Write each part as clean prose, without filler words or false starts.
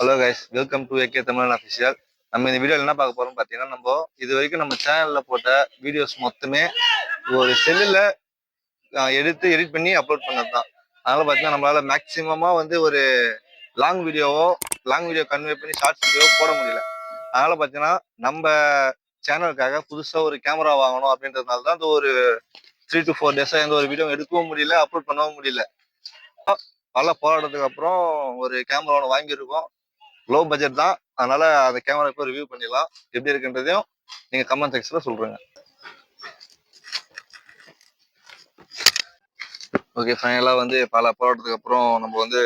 Hello guys, welcome to AK தமிழன் official. நம்ம இந்த வீடியோவில் என்ன பார்க்க போறோம் பார்த்தீங்கன்னா, நம்ம இது வரைக்கும் நம்ம சேனலில் போட்ட வீடியோஸ் மொத்தமே ஒரு செல்லில் எடுத்து எடிட் பண்ணி அப்லோட் பண்ணது தான். அதனால பார்த்தீங்கன்னா நம்மளால மேக்சிமமாக வந்து ஒரு லாங் வீடியோ கன்வே பண்ணி ஷார்ட்ஸ் வீடியோ போட முடியல. அதனால பார்த்தீங்கன்னா நம்ம சேனலுக்காக புதுசாக ஒரு கேமரா வாங்கணும் அப்படின்றதுனால தான் இந்த ஒரு 3 to 4 டேஸாக எந்த ஒரு வீடியோ எடுக்கவும் முடியல, அப்லோட் பண்ணவும் முடியல. பல போராட்டத்துக்கு அப்புறம் ஒரு கேமரா ஒன்று வாங்கியிருக்கோம். லோ பட்ஜெட் தான், அதனால அந்த கேமரா இப்போ ரிவ்யூ பண்ணிடலாம். எப்படி இருக்குன்றதையும் நீங்க கமெண்ட் செக்ஷன்ல சொல்றீங்க. ஓகே, ஃபைனலா வந்து பல போராட்டத்துக்கு அப்புறம் நம்ம வந்து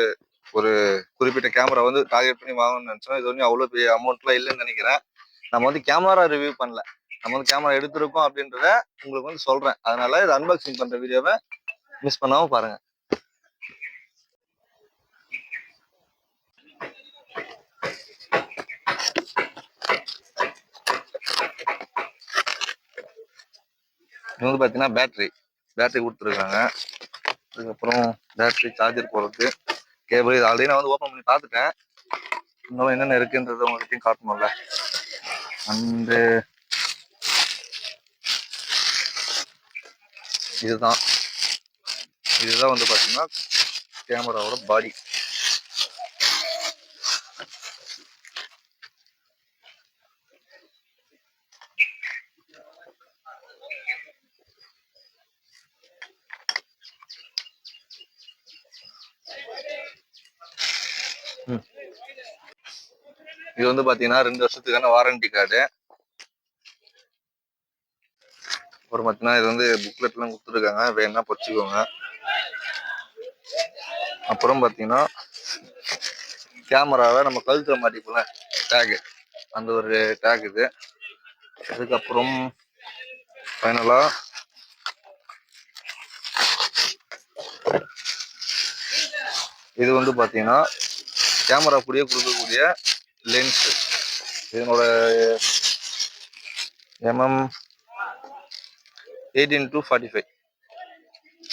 ஒரு குறிப்பிட்ட கேமரா வந்து டார்கெட் பண்ணி வாங்கணும்னு நினைச்சோம். இது வந்து அவ்வளோ பெரிய அமௌண்ட்லாம் இல்லைன்னு நினைக்கிறேன். நம்ம வந்து கேமரா ரிவ்யூ பண்ணல, நம்ம வந்து கேமரா எடுத்திருக்கோம் அப்படின்றத உங்களுக்கு வந்து சொல்றேன். அதனால இது அன்பாக்சிங் பண்ற வீடியோவை மிஸ் பண்ணாம பாருங்க. இது வந்து பார்த்தீங்கன்னா பேட்டரி கொடுத்துருக்காங்க. அதுக்கப்புறம் பேட்டரி, சார்ஜர் போடுறது, கேபிள். இது ஆல்ரெடி நான் வந்து ஓப்பன் பண்ணி பார்த்துட்டேன். இன்னும் என்னென்ன இருக்குன்றது உங்ககிட்டையும் காட்டணும்ல. அண்டு இதுதான் வந்து பார்த்தீங்கன்னா கேமராவோட பாடி. இது வந்து பாத்தீங்கன்னா 2 வருஷத்துக்கான வாரண்டி கார்டு. அப்புறம் பார்த்தீங்கன்னா இது வந்து புக்லெட் எல்லாம் கொடுத்துருக்காங்க, வேணா படிச்சுக்கோங்க. அப்புறம் பார்த்தீங்கன்னா கேமராவை நம்ம கழுத்துல மாட்டிப்போல டேக், அந்த ஒரு டேக் இது. அதுக்கப்புறம் ஃபைனலா இது வந்து பார்த்தீங்கன்னா கேமரா கூடயே கொடுக்கக்கூடிய லென்ஸ். இதனோட mm 18-45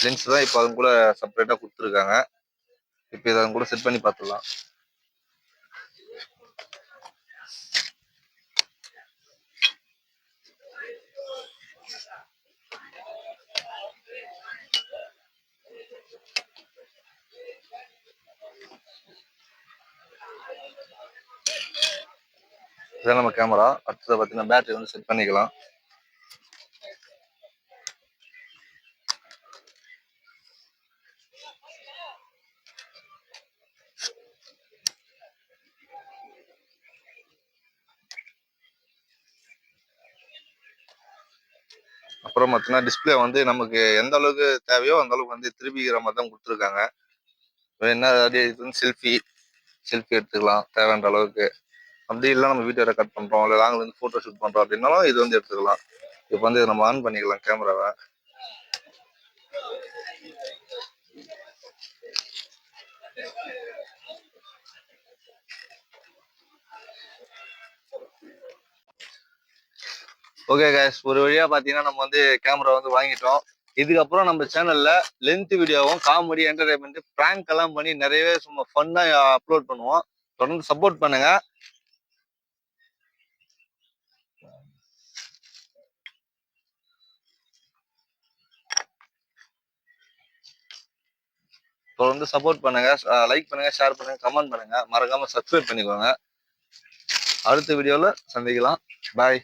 லென்ஸ் தான் இப்போ அதுவும் கூட செப்பரேட்டாக கொடுத்துருக்காங்க. இப்போ இதை கூட செட் பண்ணி பார்த்துடலாம். இதான் நம்ம கேமரா. அடுத்ததை பார்த்தீங்கன்னா பேட்டரி வந்து செட் பண்ணிக்கலாம். அப்புறம் பார்த்தீங்கன்னா டிஸ்பிளே வந்து நமக்கு எந்த அளவுக்கு தேவையோ அந்த அளவுக்கு வந்து திருப்பிக்கிற மாதிரி தான் கொடுத்துருக்காங்க. என்ன அதாவது செல்ஃபி எடுத்துக்கலாம் தேவைன்ற அளவுக்கு. அப்படி இல்லை நம்ம வீடியோ ரெக்கார்ட் பண்ணுறோம், இல்லை நாங்கள் வந்து ஃபோட்டோ ஷூட் பண்ணுறோம் அப்படின்னாலும் இது வந்து எடுத்துக்கலாம். இப்போ வந்து நம்ம ஆன் பண்ணிக்கலாம் கேமராவை. ஓகே கைஸ், ஒரு வழியா பார்த்தீங்கன்னா நம்ம வந்து கேமரா வந்து வாங்கிட்டோம். இதுக்கப்புறம் நம்ம சேனல்ல லென்த் வீடியோவும், காமெடி, என்டர்டைன்மெண்ட், பிராங்க் எல்லாம் பண்ணி நிறையவே சும்மா ஃபன்னா அப்லோட் பண்ணுவோம். தொடர்ந்து சப்போர்ட் பண்ணுங்க. லைக் பண்ணுங்க, ஷேர் பண்ணுங்க, கமெண்ட் பண்ணுங்க, மறக்காம சப்ஸ்கிரைப் பண்ணிக்கோங்க. அடுத்த வீடியோல சந்திக்கலாம். பாய்.